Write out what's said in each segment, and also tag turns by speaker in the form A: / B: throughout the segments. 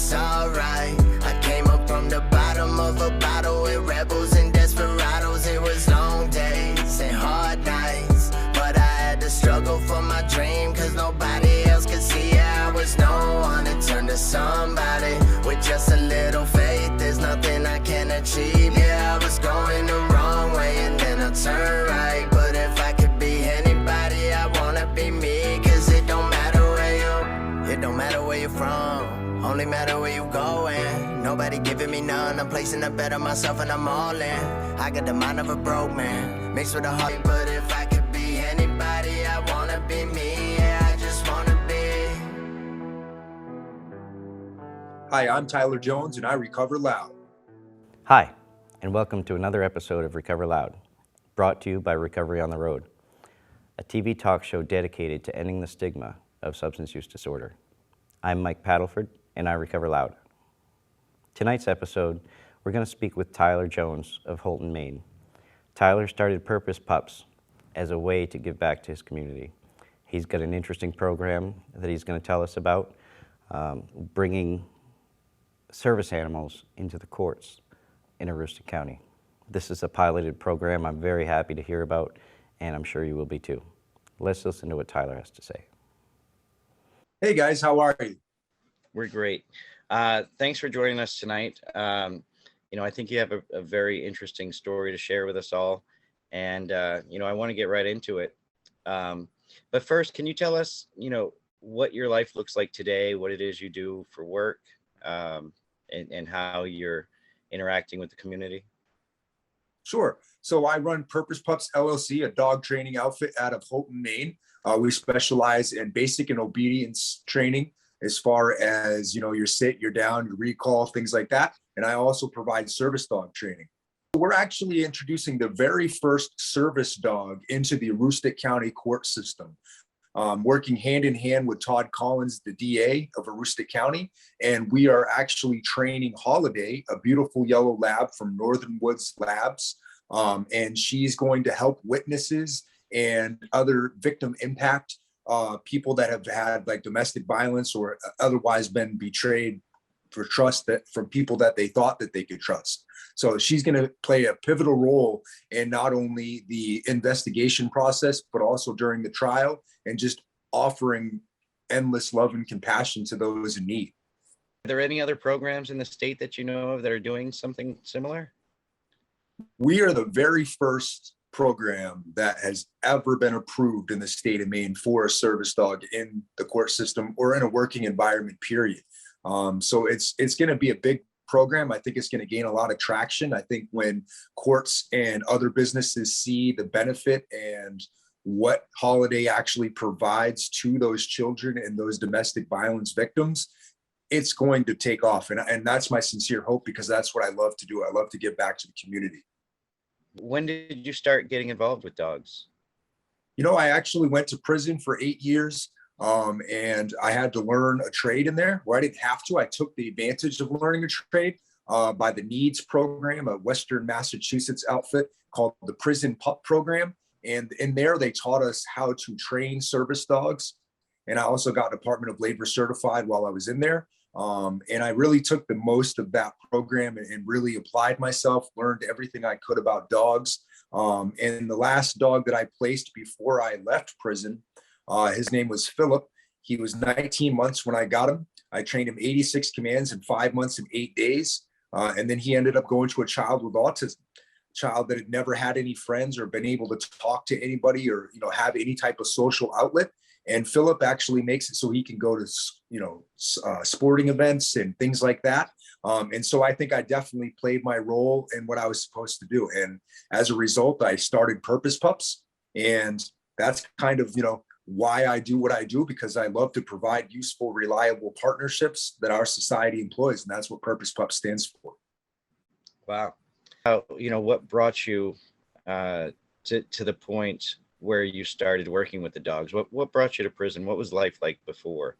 A: it's alright. I came up from the bottom of a bottle with rebels and desperados. It was long days and hard nights, but I had to struggle for my dream, cause nobody else could see it. I was no one to turn to somebody. With just a little faith, there's nothing I can't achieve. Yeah, I was going the wrong way and then I turned right. But if I could be anybody, I wanna be me. Cause it don't matter where you're from, only matter where you going. Nobody giving me none, I'm placing a bet on myself and I'm all in. I got the mind of a broke man, mixed with a heart. But if I could be anybody, I wanna be me. Yeah, I just wanna be.
B: Hi, I'm Tyler Jones and I recover loud.
C: Hi, and welcome to another episode of Recover Loud, brought to you by Recovery on the Road, a TV talk show dedicated to ending the stigma of substance use disorder. I'm Mike Paddleford, and I recover loud. Tonight's episode, we're going to speak with Tyler Jones of Houlton, Maine. Tyler started Purpose Pups as a way to give back to his community. He's got an interesting program that he's going to tell us about, bringing service animals into the courts in Aroostook County. This is a piloted program I'm very happy to hear about, and I'm sure you will be too. Let's listen to what Tyler has to say.
B: Hey guys, how are you?
D: We're great. Thanks for joining us tonight. I think you have a very interesting story to share with us all. And, I want to get right into it. But first, can you tell us, what your life looks like today, what it is you do for work, and how you're interacting with the community?
B: Sure. So I run Purpose Pups LLC, a dog training outfit out of Houlton, Maine. We specialize in basic and obedience training as far as, your sit, your down, your recall, things like that. And I also provide service dog training. We're actually introducing the very first service dog into the Aroostook County court system, working hand in hand with Todd Collins, the DA of Aroostook County. And we are actually training Holiday, a beautiful yellow lab from Northern Woods Labs. And she's going to help witnesses and other victim impact people that have had like domestic violence or otherwise been betrayed for trust from people that they thought that they could trust. So she's going to play a pivotal role in not only the investigation process, but also during the trial and just offering endless love and compassion to those in need.
D: Are there any other programs in the state that you know of that are doing something similar?
B: We are the very first program that has ever been approved in the state of Maine for a service dog in the court system or in a working environment, period. So it's going to be a big program. I think it's going to gain a lot of traction. I think when courts and other businesses see the benefit and what Holiday actually provides to those children and those domestic violence victims, it's going to take off. And that's my sincere hope, because that's what I love to do. I love to give back to the community.
D: When did you start getting involved with dogs?
B: I actually went to prison for 8 years, and I had to learn a trade in there where I didn't have to. I took the advantage of learning a trade by the NEEDS program, a Western Massachusetts outfit called the Prison Pup Program. And in there, they taught us how to train service dogs. And I also got Department of Labor certified while I was in there. And I really took the most of that program and really applied myself, learned everything I could about dogs. And the last dog that I placed before I left prison, his name was Philip. He was 19 months when I got him. I trained him 86 commands in 5 months and 8 days. And then he ended up going to a child with autism, child that had never had any friends or been able to talk to anybody or, have any type of social outlet. And Philip actually makes it so he can go to, sporting events and things like that. And so I think I definitely played my role in what I was supposed to do. And as a result, I started Purpose Pups. And that's kind of, why I do what I do, because I love to provide useful, reliable partnerships that our society employs. And that's what Purpose Pups stands for.
D: Wow. What brought you to the point where you started working with the dogs? What brought you to prison? What was life like before?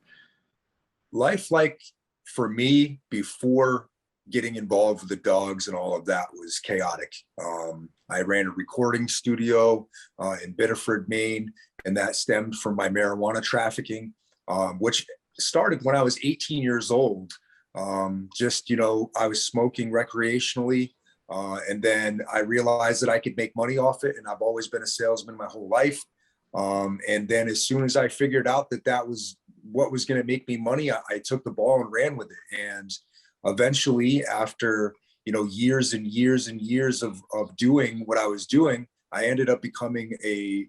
B: Life like for me before getting involved with the dogs and all of that was chaotic. I ran a recording studio in Biddeford, Maine, and that stemmed from my marijuana trafficking, which started when I was 18 years old. Just, I was smoking recreationally. And then I realized that I could make money off it. And I've always been a salesman my whole life. And then as soon as I figured out that that was what was going to make me money, I took the ball and ran with it. And eventually, after, years and years and years of doing what I was doing, I ended up becoming a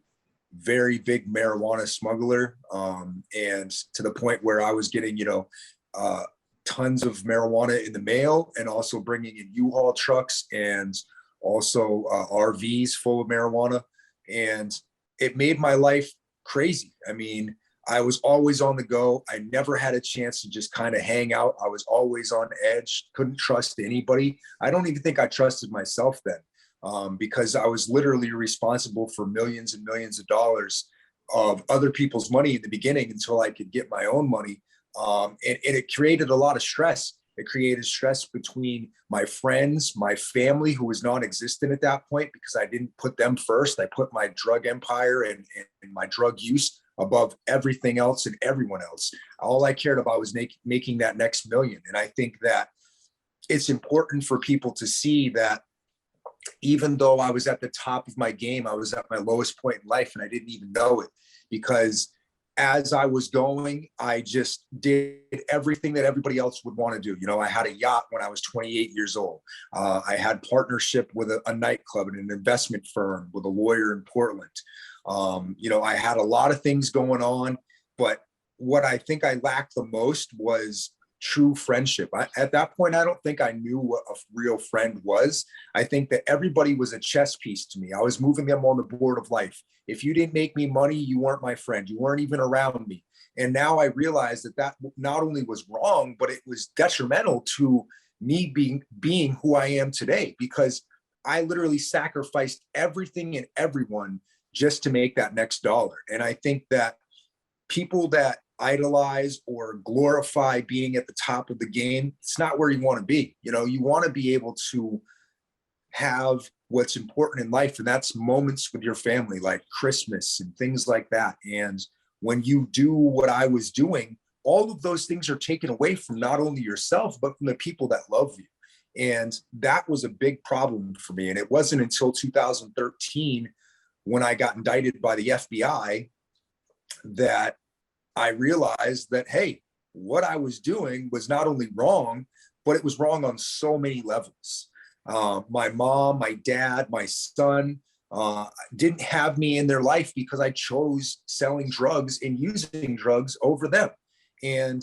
B: very big marijuana smuggler. And to the point where I was getting, tons of marijuana in the mail, and also bringing in U-Haul trucks and also RVs full of marijuana. And it made my life crazy. I mean, I was always on the go. I never had a chance to just kind of hang out. I was always on edge, couldn't trust anybody. I don't even think I trusted myself then, because I was literally responsible for millions and millions of dollars of other people's money in the beginning until I could get my own money. And it created a lot of stress. It created stress between my friends, my family, who was non-existent at that point because I didn't put them first. I put my drug empire and my drug use above everything else and everyone else. All I cared about was making that next million. And I think that it's important for people to see that even though I was at the top of my game, I was at my lowest point in life and I didn't even know it, because as I was going, I just did everything that everybody else would want to do. I had a yacht when I was 28 years old. I had partnership with a nightclub and an investment firm with a lawyer in Portland. I had a lot of things going on, but what I think I lacked the most was true friendship. At that point, I don't think I knew what a real friend was. I think that everybody was a chess piece to me. I was moving them on the board of life. If you didn't make me money, you weren't my friend. You weren't even around me. And now I realize that not only was wrong, but it was detrimental to me being who I am today, because I literally sacrificed everything and everyone just to make that next dollar. And I think that people that idolize or glorify being at the top of the game, it's not where you want to be. You want to be able to have what's important in life, and that's moments with your family, like Christmas and things like that. And when you do what I was doing, all of those things are taken away from not only yourself, but from the people that love you. And that was a big problem for me. And it wasn't until 2013, when I got indicted by the FBI, that I realized that, hey, what I was doing was not only wrong, but it was wrong on so many levels. My mom, my dad, my son didn't have me in their life because I chose selling drugs and using drugs over them. And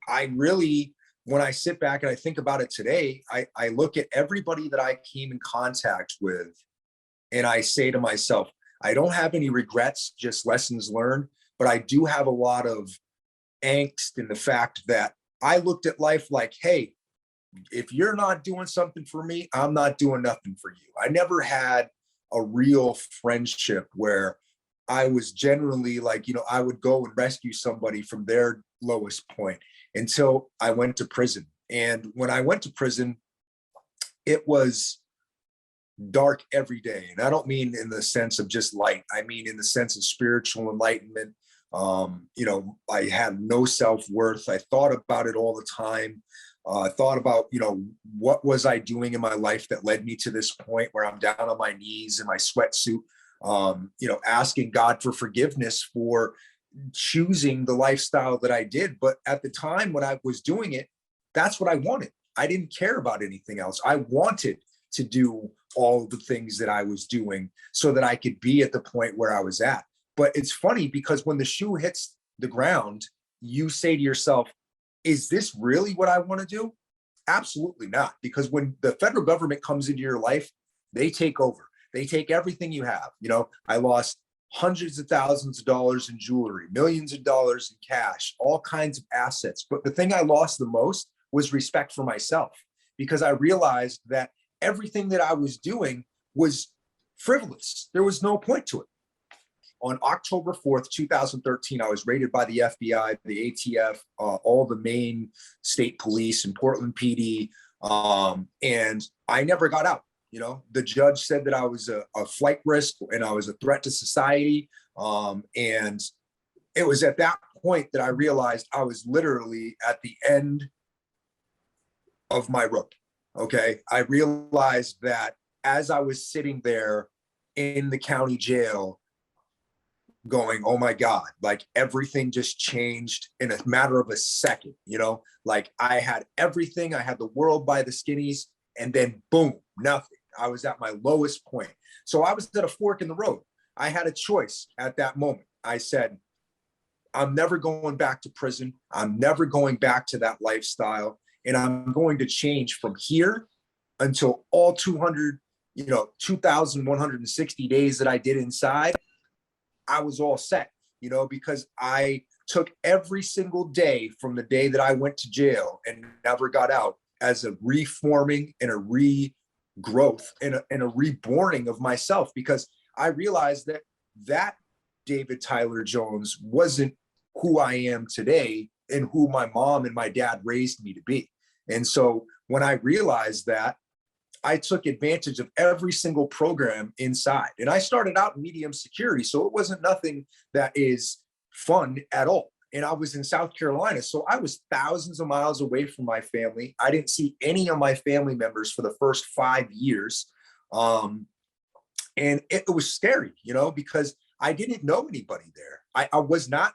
B: I really, when I sit back and I think about it today, I look at everybody that I came in contact with, and I say to myself, I don't have any regrets, just lessons learned, but I do have a lot of angst in the fact that I looked at life like, hey, if you're not doing something for me, I'm not doing nothing for you. I never had a real friendship where I was generally like, I would go and rescue somebody from their lowest point until I went to prison. And when I went to prison, it was dark every day. And I don't mean in the sense of just light. I mean in the sense of spiritual enlightenment. I had no self-worth. I thought about it all the time. I thought about, what was I doing in my life that led me to this point where I'm down on my knees in my sweatsuit, asking God for forgiveness for choosing the lifestyle that I did. But at the time when I was doing it, that's what I wanted. I didn't care about anything else. I wanted to do all the things that I was doing so that I could be at the point where I was at. But it's funny because when the shoe hits the ground, you say to yourself, is this really what I want to do? Absolutely not. Because when the federal government comes into your life, they take over. They take everything you have. I lost hundreds of thousands of dollars in jewelry, millions of dollars in cash, all kinds of assets. But the thing I lost the most was respect for myself, because I realized that everything that I was doing was frivolous. There was no point to it. On October 4th, 2013, I was raided by the FBI, the ATF, all the main state police and Portland PD. And I never got out. The judge said that I was a flight risk and I was a threat to society. And it was at that point that I realized I was literally at the end of my rope. Okay. I realized that as I was sitting there in the county jail going, oh my God, like everything just changed in a matter of a second, like I had everything, I had the world by the skinnies, and then boom, nothing. I was at my lowest point. So I was at a fork in the road. I had a choice at that moment. I said, I'm never going back to prison. I'm never going back to that lifestyle. And I'm going to change from here until all 2,160 days that I did inside, I was all set, because I took every single day from the day that I went to jail and never got out as a reforming and a regrowth and a reborning of myself, because I realized that David Tyler Jones wasn't who I am today and who my mom and my dad raised me to be. And so when I realized that, I took advantage of every single program inside. And I started out in medium security, so it wasn't nothing that is fun at all. And I was in South Carolina, so I was thousands of miles away from my family. I didn't see any of my family members for the first 5 years. And it was scary, because I didn't know anybody there. I was not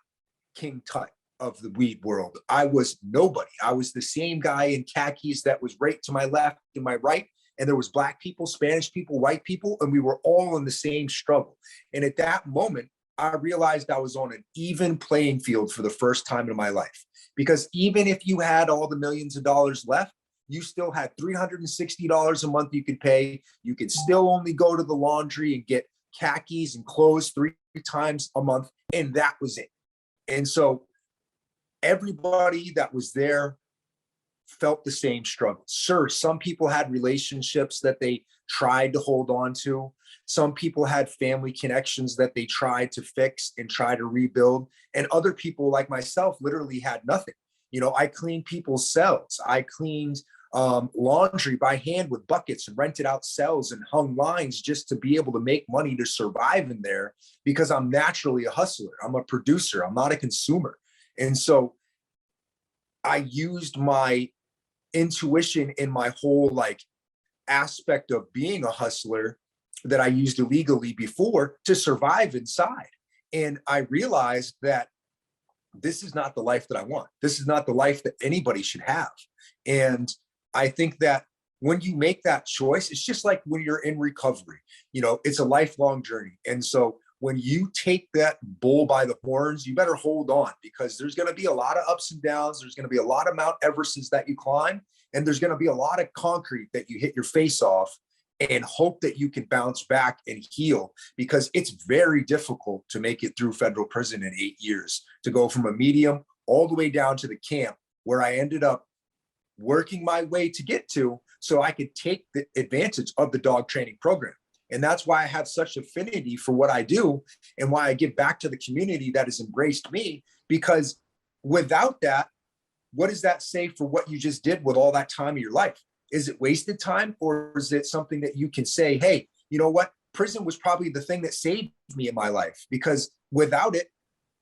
B: King Tut of the weed world. I was nobody. I was the same guy in khakis that was right to my left and my right. And there was Black people, Spanish people, white people, and we were all in the same struggle. And at that moment, I realized I was on an even playing field for the first time in my life. Because even if you had all the millions of dollars left, you still had $360 a month you could pay. You could still only go to the laundry and get khakis and clothes 3 times a month. And that was it. And so everybody that was there felt the same struggle. Sure, some people had relationships that they tried to hold on to. Some people had family connections that they tried to fix and try to rebuild. And other people like myself literally had nothing. I cleaned people's cells. I cleaned laundry by hand with buckets and rented out cells and hung lines just to be able to make money to survive in there, because I'm naturally a hustler. I'm a producer. I'm not a consumer. And so I used my intuition in my whole aspect of being a hustler that I used illegally before to survive inside. And I realized that this is not the life that I want. This is not the life that anybody should have. And I think that when you make that choice, it's just like when you're in recovery, it's a lifelong journey. And so when you take that bull by the horns, you better hold on, because there's going to be a lot of ups and downs. There's going to be a lot of Mount Everests that you climb, and there's going to be a lot of concrete that you hit your face off, and hope that you can bounce back and heal, because it's very difficult to make it through federal prison in 8 years, to go from a medium all the way down to the camp where I ended up working my way to get to, so I could take the advantage of the dog training program. And that's why I have such affinity for what I do, and why I give back to the community that has embraced me, because without that, what does that say for what you just did with all that time of your life? Is it wasted time, or is it something that you can say, hey, you know what? Prison was probably the thing that saved me in my life, because without it,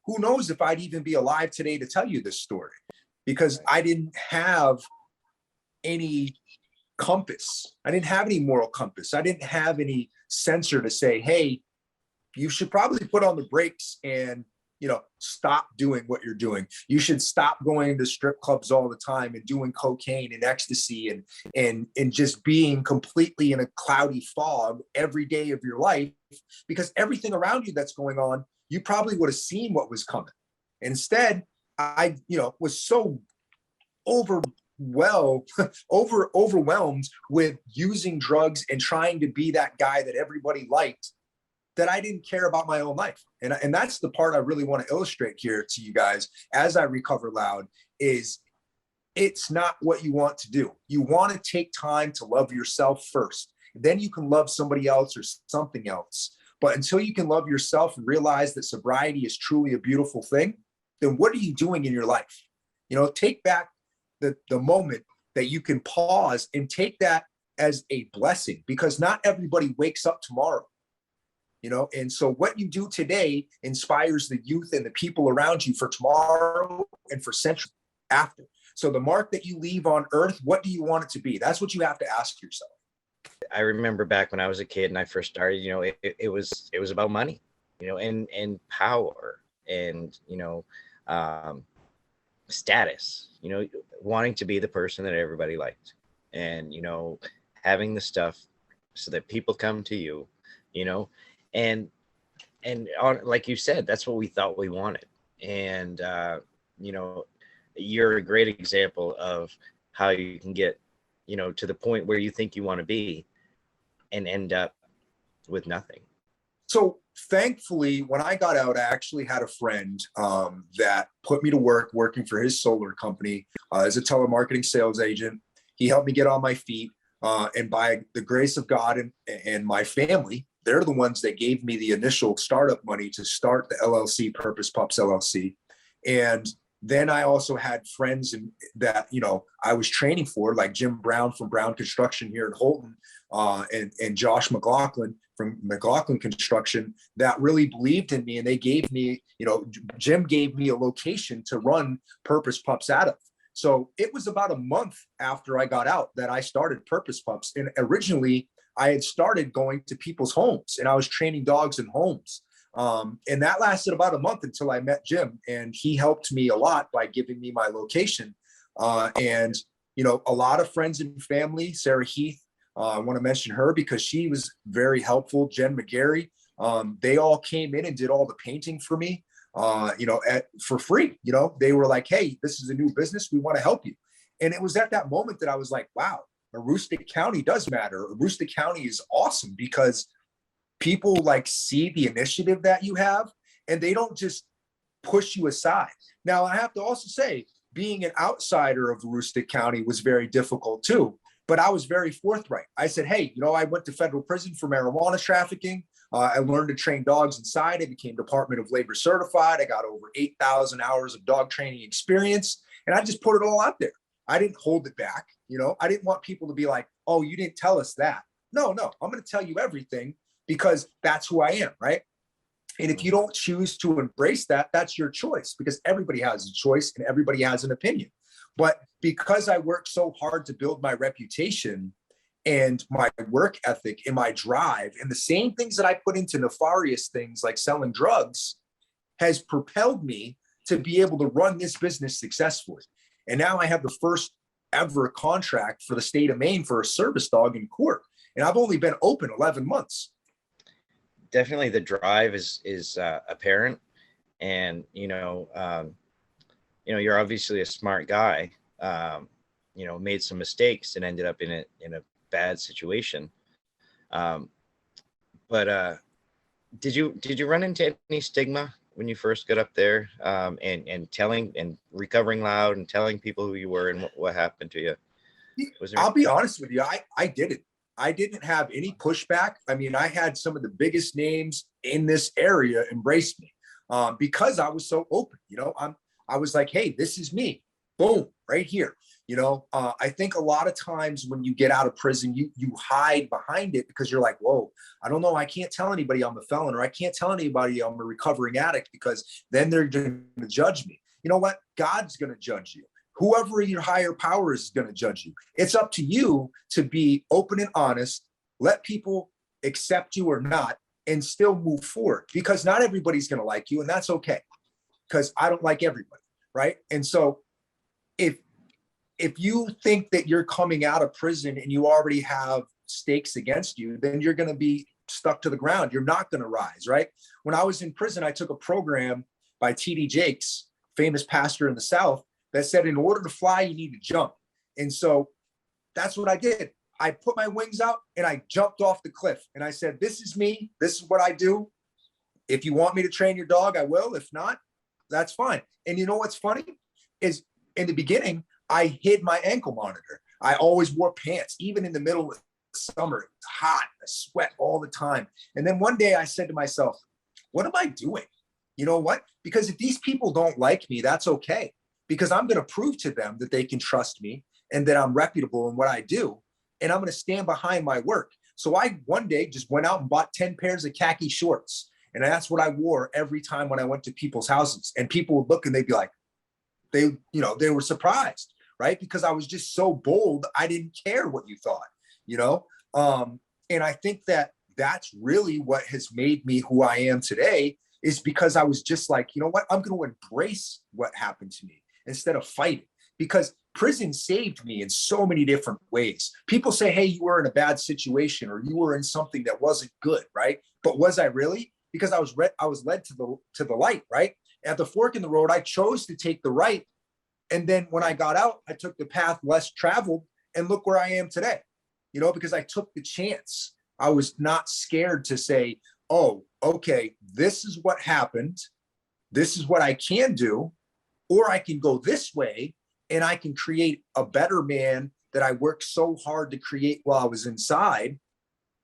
B: who knows if I'd even be alive today to tell you this story, because I didn't have any compass. I didn't have any moral compass. I didn't have any sensor to say, hey, you should probably put on the brakes and, stop doing what you're doing. You should stop going to strip clubs all the time and doing cocaine and ecstasy and just being completely in a cloudy fog every day of your life, because everything around you that's going on, you probably would have seen what was coming. Instead, I, was so overwhelmed with using drugs and trying to be that guy that everybody liked, that I didn't care about my own life. And that's the part I really want to illustrate here to you guys as I recover loud, is it's not what you want to do. You want to take time to love yourself first. Then you can love somebody else or something else. But until you can love yourself and realize that sobriety is truly a beautiful thing, then what are you doing in your life? Take back the moment that you can pause and take that as a blessing, because not everybody wakes up tomorrow. And so what you do today inspires the youth and the people around you for tomorrow and for centuries after. So the mark that you leave on earth, what do you want it to be? That's what you have to ask yourself.
D: I remember back when I was a kid and I first started, it was about money, and power and, status, wanting to be the person that everybody liked, and, having the stuff so that people come to you, and on, like you said, that's what we thought we wanted. And, you're a great example of how you can get, to the point where you think you want to be and end up with nothing.
B: So thankfully, when I got out, I actually had a friend that put me to work working for his solar company as a telemarketing sales agent. He helped me get on my feet. And by the grace of God and my family, they're the ones that gave me the initial startup money to start the LLC, Purpose Pups LLC. And then I also had friends that, I was training for, like Jim Brown from Brown Construction here in Holton, and Josh McLaughlin from McLaughlin Construction, that really believed in me. And they gave me, Jim gave me a location to run Purpose Pups out of. So it was about a month after I got out that I started Purpose Pups. And originally I had started going to people's homes and I was training dogs in homes. And that lasted about a month until I met Jim, and he helped me a lot by giving me my location. And, a lot of friends and family, Sarah Heath, I want to mention her because she was very helpful. Jen McGarry, they all came in and did all the painting for me, for free. They were like, hey, this is a new business. We want to help you. And it was at that moment that I was like, wow, Aroostook County does matter. Aroostook County is awesome because people like see the initiative that you have and they don't just push you aside. Now, I have to also say, being an outsider of Aroostook County was very difficult too, but I was very forthright. I said, hey, I went to federal prison for marijuana trafficking. I learned to train dogs inside. I became Department of Labor certified. I got over 8,000 hours of dog training experience, and I just put it all out there. I didn't hold it back. I didn't want people to be like, oh, you didn't tell us that. No, I'm going to tell you everything because that's who I am, right? And if you don't choose to embrace that, that's your choice, because everybody has a choice and everybody has an opinion. But because I worked so hard to build my reputation and my work ethic and my drive, and the same things that I put into nefarious things like selling drugs has propelled me to be able to run this business successfully. And now I have the first ever contract for the state of Maine for a service dog in court. And I've only been open 11 months.
D: Definitely the drive is apparent. And, you're obviously a smart guy, made some mistakes and ended up in a bad situation. But did you run into any stigma when you first got up there, and telling and recovering loud and telling people who you were and what happened to you?
B: I'll be honest with you. I didn't. I didn't have any pushback. I mean, I had some of the biggest names in this area embrace me because I was so open. I was like, hey, this is me. Boom, right here. I think a lot of times when you get out of prison, you hide behind it because you're like, whoa, I don't know. I can't tell anybody I'm a felon, or I can't tell anybody I'm a recovering addict because then they're going to judge me. You know what? God's going to judge you. Whoever your higher power is going to judge you. It's up to you to be open and honest, let people accept you or not, and still move forward, because not everybody's going to like you. And that's okay, because I don't like everybody. Right. And so if you think that you're coming out of prison and you already have stakes against you, then you're going to be stuck to the ground. You're not going to rise. Right. When I was in prison, I took a program by T.D. Jakes, famous pastor in the South, that said, in order to fly, you need to jump. And so that's what I did. I put my wings out and I jumped off the cliff. And I said, this is me. This is what I do. If you want me to train your dog, I will. If not, that's fine. And you know what's funny is, in the beginning, I hid my ankle monitor. I always wore pants, even in the middle of summer. It's hot. I sweat all the time. And then one day I said to myself, what am I doing? You know what? Because if these people don't like me, that's okay. Because I'm going to prove to them that they can trust me and that I'm reputable in what I do. And I'm going to stand behind my work. So I one day just went out and bought 10 pairs of khaki shorts. And that's what I wore every time when I went to people's houses. And people would look and they'd be like, they were surprised. right? Because I was just so bold, I didn't care what you thought, you know? And I think that that's really what has made me who I am today, is because I was just like, you know what, I'm going to embrace what happened to me instead of fighting, because prison saved me in so many different ways. People say, hey, you were in a bad situation or you were in something that wasn't good, right? But was I really? Because I was led to the light, right? At the fork in the road, I chose to take the right. And then when I got out, I took the path less traveled, and look where I am today, you know, because I took the chance. I was not scared to say, oh, okay, this is what happened. This is what I can do, or I can go this way and I can create a better man that I worked so hard to create while I was inside.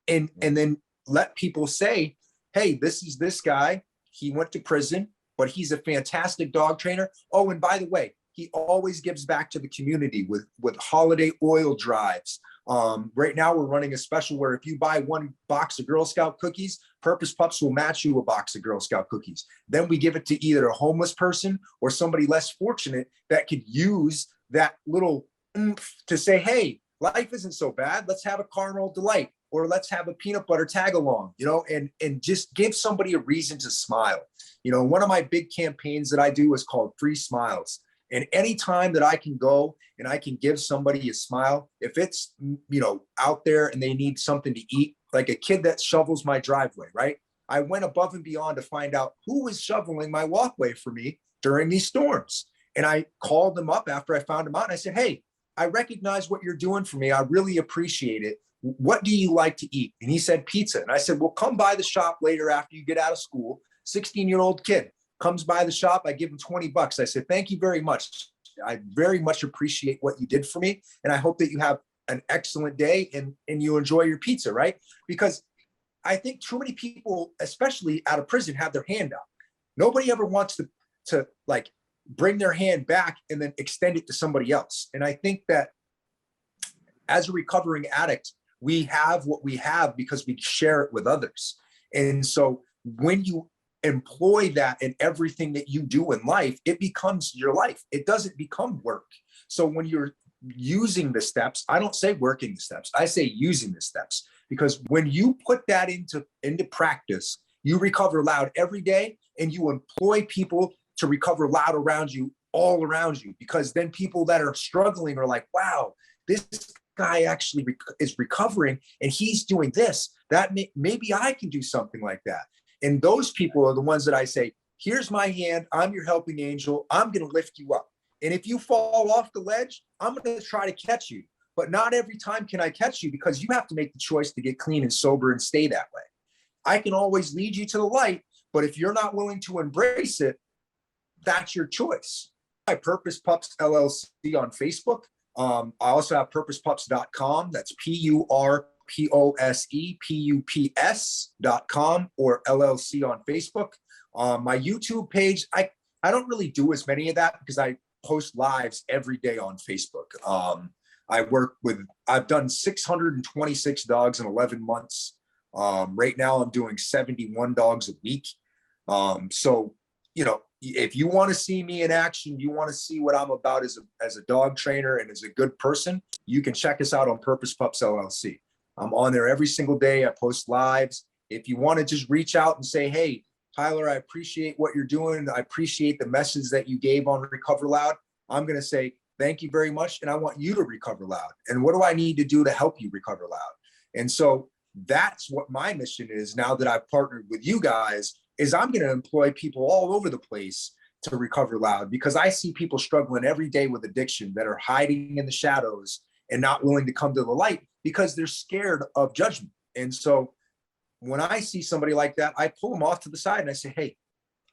B: And then let people say, hey, this is this guy. He went to prison, but he's a fantastic dog trainer. Oh, and by the way, he always gives back to the community with holiday oil drives. Right now we're running a special where if you buy one box of Girl Scout cookies, Purpose Pups will match you a box of Girl Scout cookies. Then we give it to either a homeless person or somebody less fortunate that could use that little oomph to say, hey, life isn't so bad. Let's have a caramel delight, or let's have a peanut butter tag along, you know, and just give somebody a reason to smile. You know, one of my big campaigns that I do is called Free Smiles. And anytime that I can go and I can give somebody a smile, if it's, you know, out there and they need something to eat, like a kid that shovels my driveway, right? I went above and beyond to find out who was shoveling my walkway for me during these storms. And I called them up after I found them out, and I said, hey, I recognize what you're doing for me. I really appreciate it. What do you like to eat? And he said, pizza. And I said, well, come by the shop later after you get out of school. 16-year-old kid comes by the shop. I give him $20. I said, thank you very much. I very much appreciate what you did for me. And I hope that you have an excellent day and you enjoy your pizza, right? Because I think too many people, especially out of prison, have their hand out. Nobody ever wants to like bring their hand back and then extend it to somebody else. And I think that as a recovering addict, we have what we have because we share it with others. And so when you employ that in everything that you do in life, it becomes your life. It doesn't become work. So when you're using the steps, I don't say working the steps, I say using the steps, because when you put that into practice, you recover loud every day, and you employ people to recover loud around you, all around you, because then people that are struggling are like, wow, this guy actually is recovering and he's doing this, that maybe I can do something like that. And those people are the ones that I say, here's my hand, I'm your helping angel, I'm going to lift you up. And if you fall off the ledge, I'm going to try to catch you. But not every time can I catch you, because you have to make the choice to get clean and sober and stay that way. I can always lead you to the light, but if you're not willing to embrace it, that's your choice. I Purpose Pups LLC on Facebook. I also have purposepups.com. That's PURPOSEPUPS.com, or LLC on Facebook. My YouTube page, I don't really do as many of that because I post lives every day on Facebook. I've done 626 dogs in 11 months. Right now I'm doing 71 dogs a week. So, you know, if you want to see me in action, you want to see what I'm about as a dog trainer and as a good person, you can check us out on Purpose Pups LLC. I'm on there every single day. I post lives. If you want to just reach out and say, hey, Tyler, I appreciate what you're doing. I appreciate the message that you gave on Recover Loud. I'm going to say, thank you very much. And I want you to recover loud. And what do I need to do to help you recover loud? And so that's what my mission is now that I've partnered with you guys, is I'm going to employ people all over the place to recover loud, because I see people struggling every day with addiction that are hiding in the shadows and not willing to come to the light because they're scared of judgment. And so when I see somebody like that, I pull them off to the side and I say, hey,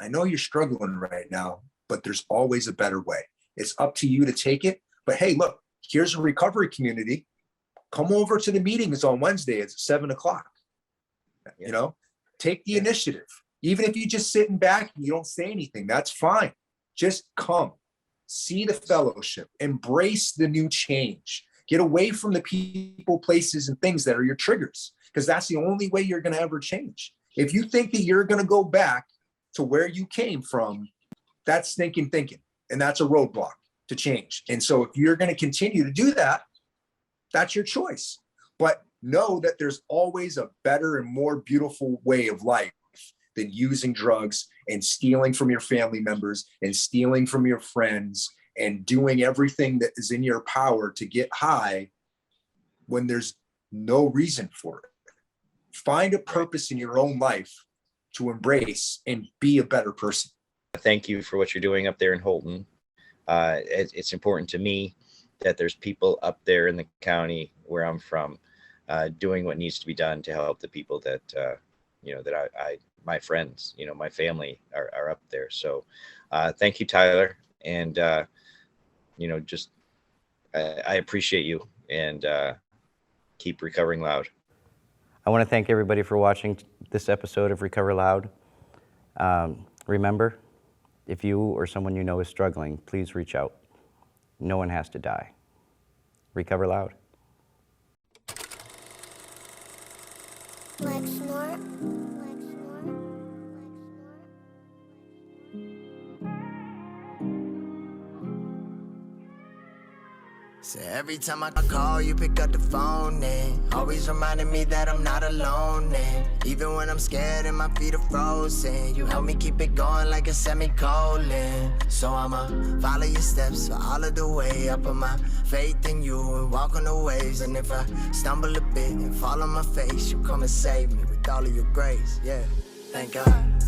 B: I know you're struggling right now, but there's always a better way. It's up to you to take it. But hey, look, here's a recovery community. Come over to the meetings on Wednesday at 7:00. You know, take the initiative. Even if you just sitting back and you don't say anything, that's fine. Just come, see the fellowship, embrace the new change, get away from the people, places, and things that are your triggers, because that's the only way you're going to ever change. If you think that you're going to go back to where you came from, that's stinking thinking. And that's a roadblock to change. And so if you're going to continue to do that, that's your choice. But know that there's always a better and more beautiful way of life than using drugs and stealing from your family members and stealing from your friends and doing everything that is in your power to get high when there's no reason for it. Find a purpose in your own life to embrace and be a better person.
D: Thank you for what you're doing up there in Holton. It's important to me that there's people up there in the county where I'm from doing what needs to be done to help the people that, that my friends, my family are up there. So thank you, Tyler. And, just I appreciate you, and keep recovering loud.
C: I want to thank everybody for watching this episode of Recover Loud. Remember, if you or someone you know is struggling, please reach out. No one has to die. Recover Loud.
E: Lexnor.
A: So every time I call, you pick up the phone, and always reminding me that I'm not alone. And even when I'm scared and my feet are frozen, you help me keep it going like a semicolon. So I'ma follow your steps for all of the way. I put my faith in you and walk on the waves. And if I stumble a bit and fall on my face, you come and save me with all of your grace. Yeah, thank God.